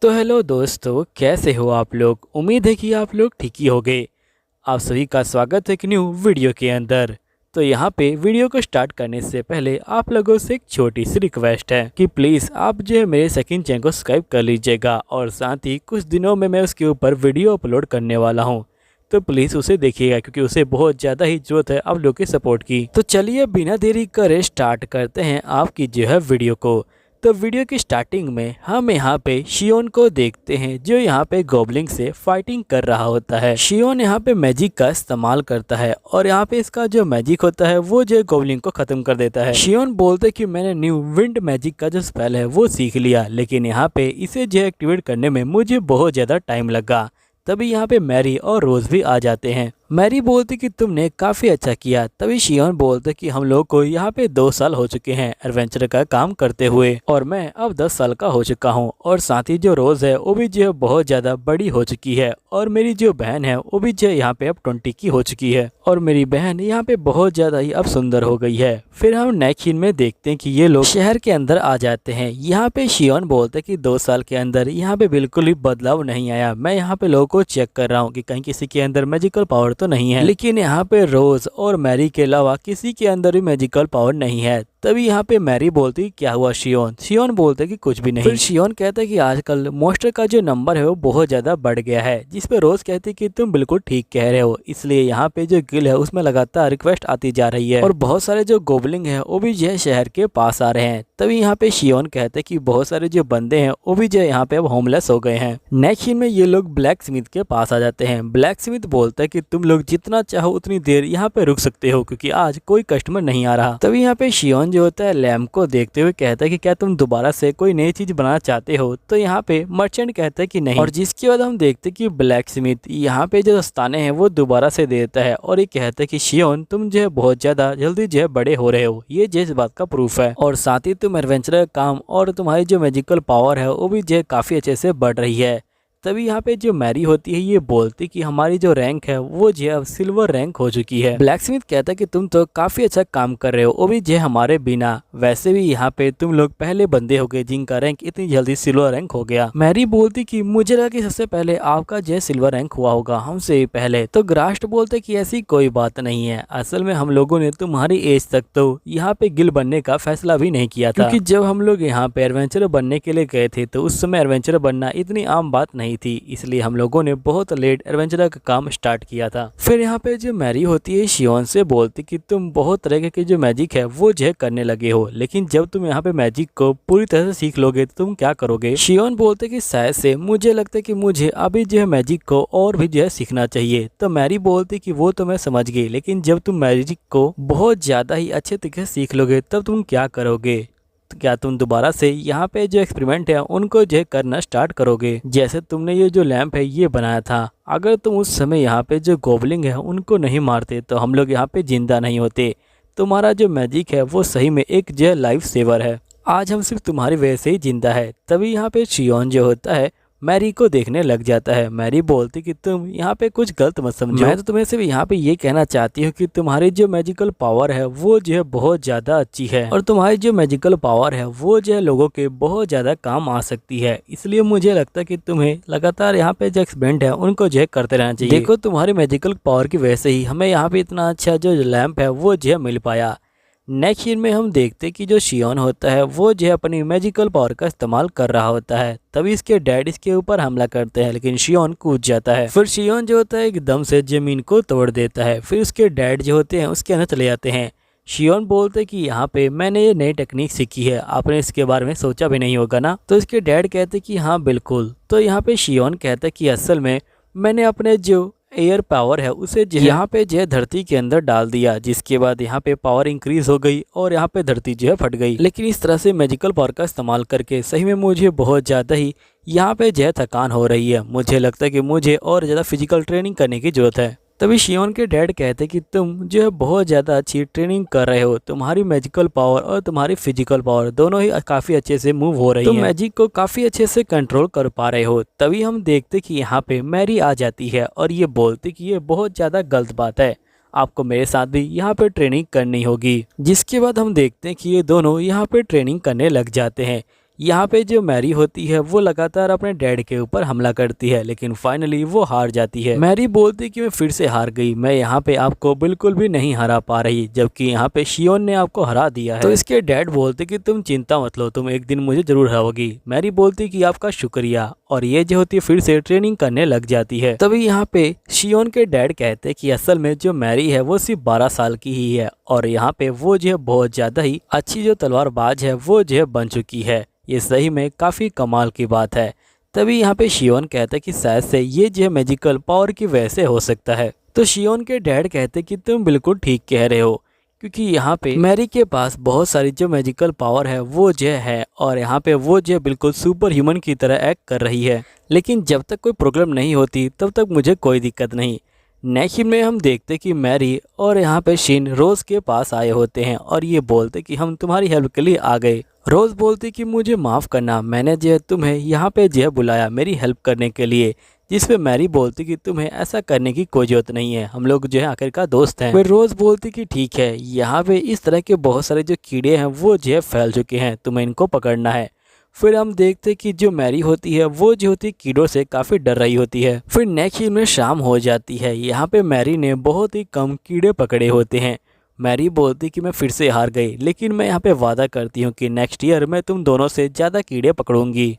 तो हेलो दोस्तों, कैसे हो आप लोग। उम्मीद है कि आप लोग ठीक ही होंगे। आप सभी का स्वागत है एक न्यू वीडियो के अंदर। तो यहाँ पे वीडियो को स्टार्ट करने से पहले आप लोगों से एक छोटी सी रिक्वेस्ट है कि प्लीज़ आप जो है मेरे सेकंड चैनल को सब्सक्राइब कर लीजिएगा और साथ ही कुछ दिनों में मैं उसके ऊपर वीडियो अपलोड करने वाला हूँ। तो प्लीज़ उसे देखिएगा क्योंकि उसे बहुत ज़्यादा ही जरूरत है आप लोग के सपोर्ट की। तो चलिए बिना देरी करे स्टार्ट करते हैं आपकी जो है वीडियो को। तो वीडियो की स्टार्टिंग में हम यहाँ पे शियोन को देखते हैं जो यहाँ पे गोबलिन से फाइटिंग कर रहा होता है। शियोन यहाँ पे मैजिक का इस्तेमाल करता है और यहाँ पे इसका जो मैजिक होता है वो जो गोबलिन को खत्म कर देता है। शियोन बोलते कि मैंने न्यू विंड मैजिक का जो स्पेल है वो सीख लिया, लेकिन यहाँ पे इसे जो एक्टिवेट करने में मुझे बहुत ज़्यादा टाइम लगा। तभी यहाँ पे मैरी और रोज भी आ जाते हैं। मैरी बोलती कि तुमने काफ़ी अच्छा किया। तभी शियोन बोलते कि हम लोग को यहाँ पे 2 साल हो चुके हैं एडवेंचर का काम करते हुए और मैं अब 10 साल का हो चुका हूँ। और साथ ही जो रोज है वो भी जो बहुत ज़्यादा बड़ी हो चुकी है और मेरी जो बहन है वो भी जो यहाँ पे अब 20 की हो चुकी है और मेरी बहन यहाँ पे बहुत ज़्यादा ही अब सुंदर हो गई है। फिर हम नेक्स्ट सीन में देखते हैं कि ये लोग शहर के अंदर आ जाते हैं। यहाँ पे शियोन बोलते कि 2 साल के अंदर यहाँ पे बिल्कुल ही बदलाव नहीं आया। मैं यहाँ पे लोगों को चेक कर रहा हूँ कि कहीं किसी के अंदर मैजिकल पावर तो नहीं है, लेकिन यहाँ पे रोज और मैरी के अलावा किसी के अंदर भी मैजिकल पावर नहीं है। तभी यहाँ पे मैरी बोलती क्या हुआ शियोन। शियोन बोलते कि कुछ भी नहीं। फिर शियोन कहता है कि आजकल मॉन्स्टर का जो नंबर है वो बहुत ज्यादा बढ़ गया है, जिस पे रोज कहती कि तुम बिल्कुल ठीक कह रहे हो, इसलिए यहाँ पे जो गिल है उसमें लगातार रिक्वेस्ट आती जा रही है और बहुत सारे जो गोबलिन है वो भी जो है शहर के पास आ रहे हैं। तभी यहाँ पे शियोन कहते कि बहुत सारे जो बंदे हैं वो भी जो है यहाँ पे अब होमलेस हो गए हैं। नेक्स्ट सीन में ये लोग ब्लैक स्मिथ के पास आ जाते हैं। ब्लैक स्मिथ बोलता है कि तुम लोग जितना चाहो उतनी देर यहाँ पे रुक सकते हो क्योंकि आज कोई कस्टमर नहीं आ रहा। तभी यहाँ पे शियोन जो होता है लैम्प को देखते हुए कहता है कि क्या तुम दोबारा से कोई नई चीज बनाना चाहते हो। तो यहाँ पे मर्चेंट कहता है कि नहीं, और जिसके बाद हम देखते हैं कि ब्लैक स्मिथ यहाँ पे जो दस्ताने हैं वो दोबारा से देता है और ये कहता है कि शियोन तुम जो है बहुत ज्यादा जल्दी जो है बड़े हो रहे हो, ये जिस बात का प्रूफ है और साथ ही तुम एडवेंचर का काम और तुम्हारी जो मैजिकल पावर है वो भी जो है काफी अच्छे से बढ़ रही है। तभी यहाँ पे जो मैरी होती है ये बोलती कि हमारी जो रैंक है वो जो अब सिल्वर रैंक हो चुकी है। ब्लैक स्मिथ कहता है कि तुम तो काफी अच्छा काम कर रहे हो, वो भी जो हमारे बिना। वैसे भी यहाँ पे तुम लोग पहले बंदे हो गए जिनका रैंक इतनी जल्दी सिल्वर रैंक हो गया। मैरी बोलती कि मुझे लगा कि सबसे पहले आपका जो सिल्वर रैंक हुआ होगा हमसे पहले। तो ग्रास्ट बोलते कि ऐसी कोई बात नहीं है, असल में हम लोगों ने तुम्हारी एज तक तो यहाँ पे गिल बनने का फैसला भी नहीं किया था, क्योंकि जब हम लोग यहाँ पे एडवेंचर बनने के लिए गए थे तो उस समय एडवेंचर बनना इतनी आम बात नहीं थी, इसलिए हम लोगों ने बहुत लेट एडवेंचर का काम स्टार्ट किया था। फिर यहाँ पे जो मैरी होती है शियोन से बोलती कि तुम बहुत तरह के जो मैजिक है वो जो करने लगे हो, लेकिन जब तुम यहाँ पे मैजिक को पूरी तरह से सीख लोगे तो तुम क्या करोगे। शियोन बोलते कि शायद से मुझे लगता है कि मुझे अभी जो है मैजिक को और भी जो है सीखना चाहिए। तो मैरी बोलती कि वो तो मैं समझ गई, लेकिन जब तुम मैजिक को बहुत ज्यादा ही अच्छे तरीके से सीख लोगे तब तुम क्या करोगे। तो क्या तुम दोबारा से यहाँ पे जो एक्सपेरिमेंट है उनको जो करना स्टार्ट करोगे, जैसे तुमने ये जो लैंप है ये बनाया था। अगर तुम उस समय यहाँ पे जो गोबलिन है उनको नहीं मारते तो हम लोग यहाँ पे जिंदा नहीं होते। तुम्हारा जो मैजिक है वो सही में एक जो लाइफ सेवर है, आज हम सिर्फ तुम्हारी वजह से ही जिंदा है। तभी यहाँ पे शियोन जो होता है मैरी को देखने लग जाता है। मैरी बोलती कि तुम यहाँ पे कुछ गलत मत समझो, मैं तो तुम्हें सिर्फ यहाँ पे ये कहना चाहती हूँ कि तुम्हारी जो मैजिकल पावर है वो जो है बहुत ज्यादा अच्छी है और तुम्हारी जो मैजिकल पावर है वो जो है लोगों के बहुत ज्यादा काम आ सकती है, इसलिए मुझे लगता है कि तुम्हें लगातार यहाँ पे जो एक्सपेरिमेंट है उनको जो करते रहना चाहिए। देखो तुम्हारी मैजिकल पावर की वजह से ही हमें यहाँ पे इतना अच्छा जो लैंप है वो जो मिल पाया। नेक्स्ट सीन में हम देखते कि जो शियोन होता है वो जो है अपनी मैजिकल पावर का इस्तेमाल कर रहा होता है। तभी इसके डैड इसके ऊपर हमला करते हैं, लेकिन शियोन कूद जाता है। फिर शियोन जो होता है एकदम से जमीन को तोड़ देता है। फिर उसके डैड जो होते हैं उसके अंदर चले जाते हैं। शियोन बोलते कि यहाँ पे मैंने ये नई टेक्निक सीखी है, आपने इसके बारे में सोचा भी नहीं होगा ना। तो इसके डैड कहते कि हाँ बिल्कुल। तो यहाँ पे शियोन कहता है कि असल में मैंने अपने जो एयर पावर है उसे यहाँ पे जो है धरती के अंदर डाल दिया, जिसके बाद यहाँ पे पावर इंक्रीज हो गई और यहाँ पे धरती जो है फट गई। लेकिन इस तरह से मैजिकल पावर का इस्तेमाल करके सही में मुझे बहुत ज़्यादा ही यहाँ पे जो है थकान हो रही है। मुझे लगता है कि मुझे और ज़्यादा फिजिकल ट्रेनिंग करने की जरूरत है। तभी शियोन के डैड कहते कि तुम जो है बहुत ज़्यादा अच्छी ट्रेनिंग कर रहे हो, तुम्हारी मैजिकल पावर और तुम्हारी फिजिकल पावर दोनों ही काफ़ी अच्छे से मूव हो रही है, तुम मैजिक को काफ़ी अच्छे से कंट्रोल कर पा रहे हो। तभी हम देखते कि यहाँ पे मैरी आ जाती है और ये बोलती कि ये बहुत ज़्यादा गलत बात है, आपको मेरे साथ भी यहाँ पे ट्रेनिंग करनी होगी। जिसके बाद हम देखते हैं कि ये दोनों यहाँ पे ट्रेनिंग करने लग जाते हैं। यहाँ पे जो मैरी होती है वो लगातार अपने डैड के ऊपर हमला करती है, लेकिन फाइनली वो हार जाती है। मैरी बोलती है कि मैं फिर से हार गई, मैं यहाँ पे आपको बिल्कुल भी नहीं हरा पा रही, जबकि यहाँ पे शियोन ने आपको हरा दिया है। तो इसके डैड बोलते कि तुम चिंता मत लो, तुम एक दिन मुझे जरूर हराओगी। मैरी बोलती कि आपका शुक्रिया, और ये जो होती है फिर से ट्रेनिंग करने लग जाती है। तभी यहाँ पे शियोन के डैड कहते हैं कि असल में जो मैरी है वो सिर्फ 12 साल की ही है, और यहाँ पे वो जो है बहुत ज्यादा ही अच्छी जो तलवारबाज है वो जो है बन चुकी है। ये सही में काफ़ी कमाल की बात है। तभी यहाँ पे शियोन कहता है कि शायद से ये जो मैजिकल पावर की वजह से हो सकता है। तो शियोन के डैड कहते कि तुम बिल्कुल ठीक कह रहे हो, क्योंकि यहाँ पे मैरी के पास बहुत सारी जो मैजिकल पावर है वो जो है, और यहाँ पे वो जो बिल्कुल सुपर ह्यूमन की तरह एक्ट कर रही है। लेकिन जब तक कोई प्रॉब्लम नहीं होती तब तक मुझे कोई दिक्कत नहीं। नेक्स्ट में हम देखते कि मैरी और यहाँ पे शिन रोज के पास आए होते हैं और ये बोलते कि हम तुम्हारी हेल्प के लिए आ गए। रोज बोलती कि मुझे माफ़ करना, मैंने जो है तुम्हें यहाँ पे जो है बुलाया मेरी हेल्प करने के लिए, जिस पे मैरी बोलती कि तुम्हें ऐसा करने की कोई जरूरत नहीं है, हम लोग जो है आखिरकार दोस्त हैं। फिर रोज बोलती कि ठीक है, यहाँ पे इस तरह के बहुत सारे जो कीड़े हैं वो जो है फैल चुके हैं, तुम्हें इनको पकड़ना है। फिर हम देखते कि जो मैरी होती है वो जो होती है कीड़ों से काफ़ी डर रही होती है। फिर नेक्स्ट में शाम हो जाती है, यहाँ पे मैरी ने बहुत ही कम कीड़े पकड़े होते हैं। मैरी बोलती कि मैं फिर से हार गई, लेकिन मैं यहाँ पे वादा करती हूँ कि नेक्स्ट ईयर मैं तुम दोनों से ज़्यादा कीड़े पकड़ूंगी।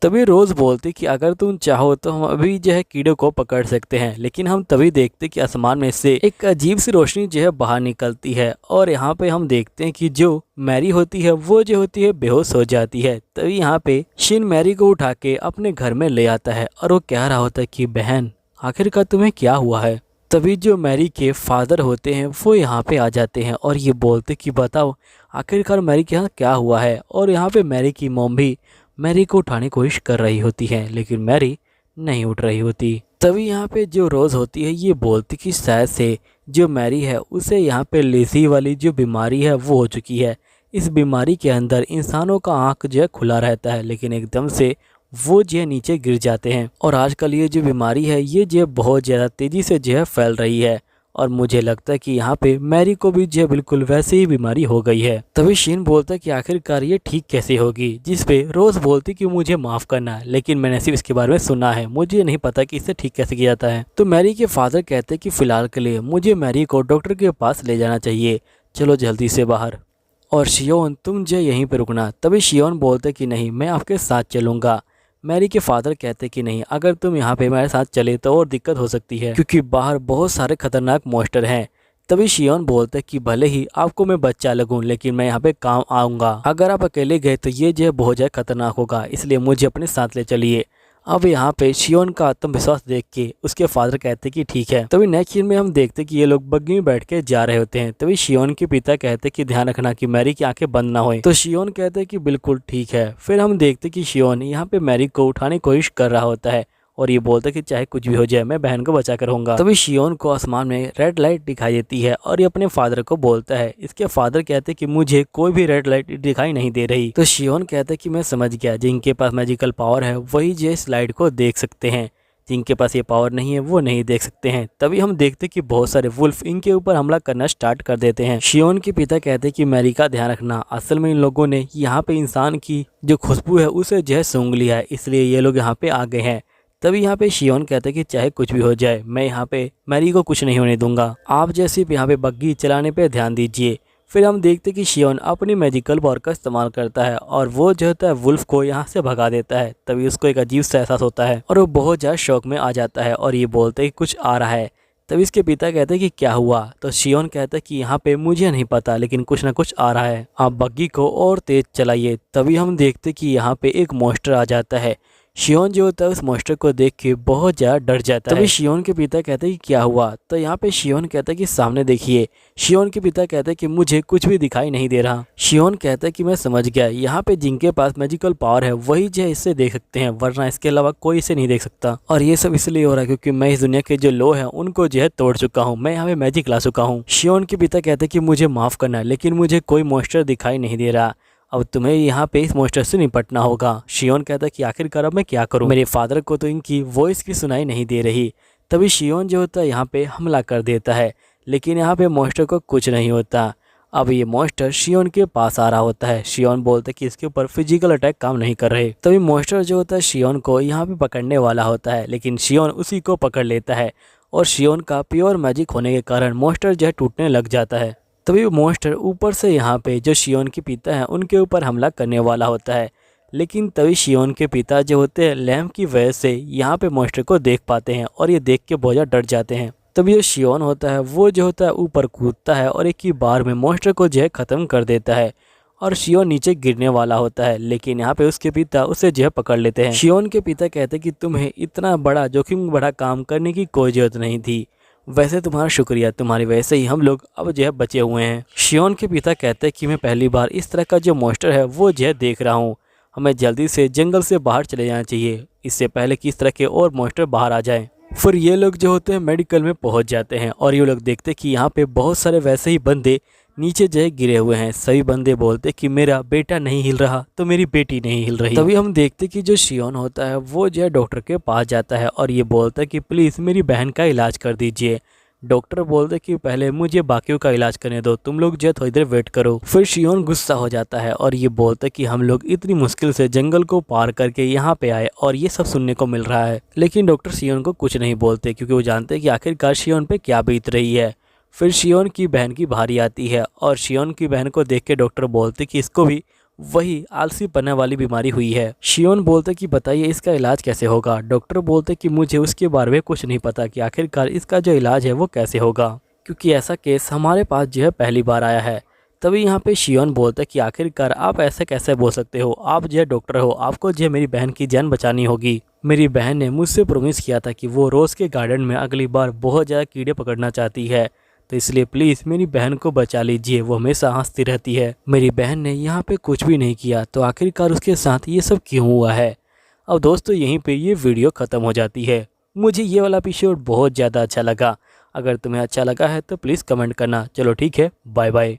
तभी रोज़ बोलती कि अगर तुम चाहो तो हम अभी जो है कीड़े को पकड़ सकते हैं, लेकिन हम तभी देखते कि आसमान में से एक अजीब सी रोशनी जो है बाहर निकलती है, और यहाँ पे हम देखते हैं कि जो मैरी होती है वो जो होती है बेहोश हो जाती है। तभी यहाँ पे शिन मैरी को उठा के अपने घर में ले आता है और वो कह रहा होता है कि बहन आखिरकार तुम्हें क्या हुआ है। तभी जो मैरी के फादर होते हैं वो यहाँ पे आ जाते हैं और ये बोलते कि बताओ आखिरकार मैरी के यहाँ क्या हुआ है। और यहाँ पे मैरी की मॉम भी मैरी को उठाने की कोशिश कर रही होती है, लेकिन मैरी नहीं उठ रही होती। तभी यहाँ पे जो रोज़ होती है ये बोलती कि शायद से जो मैरी है उसे यहाँ पे लेजी वाली जो बीमारी है वो हो चुकी है। इस बीमारी के अंदर इंसानों का आँख जो है खुला रहता है, लेकिन एकदम से वो जो है नीचे गिर जाते हैं। और आजकल ये जो बीमारी है ये जो है बहुत ज़्यादा तेज़ी से जो है फैल रही है, और मुझे लगता है कि यहाँ पे मैरी को भी जो है बिल्कुल वैसे ही बीमारी हो गई है। तभी शिन बोलता है कि आखिरकार ये ठीक कैसे होगी, जिस पे रोज बोलती कि मुझे माफ़ करना, लेकिन मैंने सिर्फ इसके बारे में सुना है, मुझे नहीं पता कि इसे ठीक कैसे किया जाता है। तो मैरी के फादर कहते हैं कि फ़िलहाल के लिए मुझे मैरी को डॉक्टर के पास ले जाना चाहिए, चलो जल्दी से बाहर। और शियोन तुम जो यहीं पर रुकना। तभी शियोन बोलते कि नहीं मैं आपके साथ चलूँगा। मैरी के फादर कहते कि नहीं, अगर तुम यहाँ पे मेरे साथ चले तो और दिक्कत हो सकती है, क्योंकि बाहर बहुत सारे खतरनाक मॉन्स्टर हैं। तभी शियोन बोलते कि भले ही आपको मैं बच्चा लगूं, लेकिन मैं यहाँ पे काम आऊँगा। अगर आप अकेले गए तो ये जो बहुत ज़्यादा खतरनाक होगा, इसलिए मुझे अपने साथ ले चलिए। अब यहाँ पे शियोन का आत्मविश्वास देख के उसके फादर कहते कि ठीक है। तभी नेक्स्ट सीन में हम देखते कि ये लोग बग्गी में बैठ के जा रहे होते हैं। तभी शियोन के पिता कहते कि ध्यान रखना कि मैरी की आंखें बंद ना होए। तो शियोन कहते कि बिल्कुल ठीक है। फिर हम देखते कि शियोन यहाँ पे मैरी को उठाने की कोशिश कर रहा होता है और ये बोलता कि चाहे कुछ भी हो जाए मैं बहन को बचा कर रहूंगा। तभी शियोन को आसमान में रेड लाइट दिखाई देती है और ये अपने फादर को बोलता है। इसके फादर कहते कि मुझे कोई भी रेड लाइट दिखाई नहीं दे रही। तो शियोन कहता है कि मैं समझ गया, जिनके पास मैजिकल पावर है वही जो इस लाइट को देख सकते हैं, जिनके पास ये पावर नहीं है वो नहीं देख सकते हैं। तभी हम देखते कि बहुत सारे वुल्फ इनके ऊपर हमला करना स्टार्ट कर देते हैं। शियोन के पिता कहते कि मैरी का ध्यान रखना, असल में इन लोगों ने यहाँ पे इंसान की जो खुशबू है उसे जो है सूंघ लिया है, इसलिए ये लोग यहाँ पे आ गए हैं। तभी यहाँ पे शियोन कहते कि चाहे कुछ भी हो जाए मैं यहाँ पे मैरी को कुछ नहीं होने दूंगा, आप जैसे यहाँ पे बग्गी चलाने पे ध्यान दीजिए। फिर हम देखते कि शियोन अपनी मैजिकल पावर का इस्तेमाल करता है और वो जो होता है वुल्फ को यहाँ से भगा देता है। तभी उसको एक अजीब सा एहसास होता है और वो बहुत ज़्यादा शौक में आ जाता है और ये बोलते कि कुछ आ रहा है। तभी इसके पिता कहते हैं कि क्या हुआ। तो शियोन कहता है कि यहाँ पे मुझे नहीं पता, लेकिन कुछ ना कुछ आ रहा है, आप बग्गी को और तेज चलाइए। तभी हम देखते कि यहाँ पे एक मॉन्स्टर आ जाता है। शियोन जो होता है उस मॉन्स्टर को देख के बहुत ज़्यादा डर जाता है। तभी शियोन के पिता कहते हैं कि क्या हुआ। तो यहाँ पे शियोन कहता है कि सामने देखिए। शियोन के पिता कहते हैं कि मुझे कुछ भी दिखाई नहीं दे रहा। शियोन कहता है कि मैं समझ गया, यहाँ पे जिनके पास मैजिकल पावर है वही जो इससे देख सकते हैं, वरना इसके अलावा कोई इसे नहीं देख सकता। और ये सब इसलिए हो रहा है क्योंकि मैं इस दुनिया के जो लो है उनको जो है तोड़ चुका हूँ, मैं यहाँ पे मैजिक ला चुका हूँ। शियोन के पिता कहते हैं कि मुझे माफ़ करना, लेकिन मुझे कोई मॉन्स्टर दिखाई नहीं दे रहा, अब तुम्हें यहाँ पे इस मॉन्स्टर से निपटना होगा। शियोन कहता है कि आखिरकार अब मैं क्या करूँ, मेरे फादर को तो इनकी वॉइस की सुनाई नहीं दे रही। तभी शियोन जो होता है यहाँ पे हमला कर देता है, लेकिन यहाँ पे मॉन्स्टर को कुछ नहीं होता। अब ये मॉन्स्टर शियोन के पास आ रहा होता है। शियोन बोलते कि इसके ऊपर फिजिकल अटैक काम नहीं कर रहे। तभी मॉन्स्टर जो होता है शियोन को यहाँ पे पकड़ने वाला होता है, लेकिन शियोन उसी को पकड़ लेता है और शियोन का प्योर मैजिक होने के कारण मॉन्स्टर जो है टूटने लग जाता है। तभी वो मॉन्स्टर ऊपर से यहाँ पे जो शियोन के पिता हैं उनके ऊपर हमला करने वाला होता है, लेकिन तभी शियोन के पिता जो होते हैं लैम्प की वजह से यहाँ पे मॉन्स्टर को देख पाते हैं और ये देख के बहुत ज़्यादा डर जाते हैं। तभी जो शियोन होता है वो जो होता है ऊपर कूदता है और एक ही बार में मॉन्स्टर को जो है ख़त्म कर देता है और शियोन नीचे गिरने वाला होता है, लेकिन यहाँ पे उसके पिता उसे जो है पकड़ लेते हैं। शियोन के पिता कहते हैं कि तुम्हें इतना बड़ा जोखिम बड़ा काम करने की कोई ज़रूरत नहीं थी, वैसे तुम्हारा शुक्रिया, तुम्हारी वजह से ही हम लोग अब जो है बचे हुए हैं। शियोन के पिता कहते हैं कि मैं पहली बार इस तरह का जो मॉन्स्टर है वो जो है देख रहा हूँ, हमें जल्दी से जंगल से बाहर चले जाना चाहिए इससे पहले कि इस तरह के और मॉन्स्टर बाहर आ जाएं। फिर ये लोग जो होते हैं मेडिकल में पहुंच जाते हैं और ये लोग देखते हैं कि यहाँ पे बहुत सारे वैसे ही बंदे नीचे जो है गिरे हुए हैं। सभी बंदे बोलते कि मेरा बेटा नहीं हिल रहा तो मेरी बेटी नहीं हिल रही। तभी हम देखते कि जो शियोन होता है वो जो है डॉक्टर के पास जाता है और ये बोलता है कि प्लीज़ मेरी बहन का इलाज कर दीजिए। डॉक्टर बोलते कि पहले मुझे बाकियों का इलाज करने दो, तुम लोग जो थोड़ी देर वेट करो। फिर शियोन गुस्सा हो जाता है और ये बोलता कि हम लोग इतनी मुश्किल से जंगल को पार करके यहाँ पे आए और ये सब सुनने को मिल रहा है, लेकिन डॉक्टर शियोन को कुछ नहीं बोलते क्योंकि वो जानते हैं कि आखिरकार शियोन पे क्या बीत रही है। फिर शियोन की बहन की बारी आती है और शियोन की बहन को देख के डॉक्टर बोलते कि इसको भी वही आलसी पन्ने वाली बीमारी हुई है। शियोन बोलते कि बताइए इसका इलाज कैसे होगा। डॉक्टर बोलते कि मुझे उसके बारे में कुछ नहीं पता कि आखिरकार इसका जो इलाज है वो कैसे होगा, क्योंकि ऐसा केस हमारे पास जो है पहली बार आया है। तभी यहाँ पे शियोन बोलता है कि आखिरकार आप ऐसे कैसे बोल सकते हो, आप जो है डॉक्टर हो, आपको जो है मेरी बहन की जान बचानी होगी। मेरी बहन ने मुझसे प्रॉमिस किया था कि वो रोज़ के गार्डन में अगली बार बहुत ज़्यादा कीड़े पकड़ना चाहती है, तो इसलिए प्लीज़ मेरी बहन को बचा लीजिए, वो हमेशा हंसती रहती है। मेरी बहन ने यहाँ पे कुछ भी नहीं किया तो आखिरकार उसके साथ ये सब क्यों हुआ है। अब दोस्तों यहीं पे ये वीडियो ख़त्म हो जाती है। मुझे ये वाला एपिसोड बहुत ज़्यादा अच्छा लगा। अगर तुम्हें अच्छा लगा है तो प्लीज़ कमेंट करना। चलो ठीक है, बाय बाय।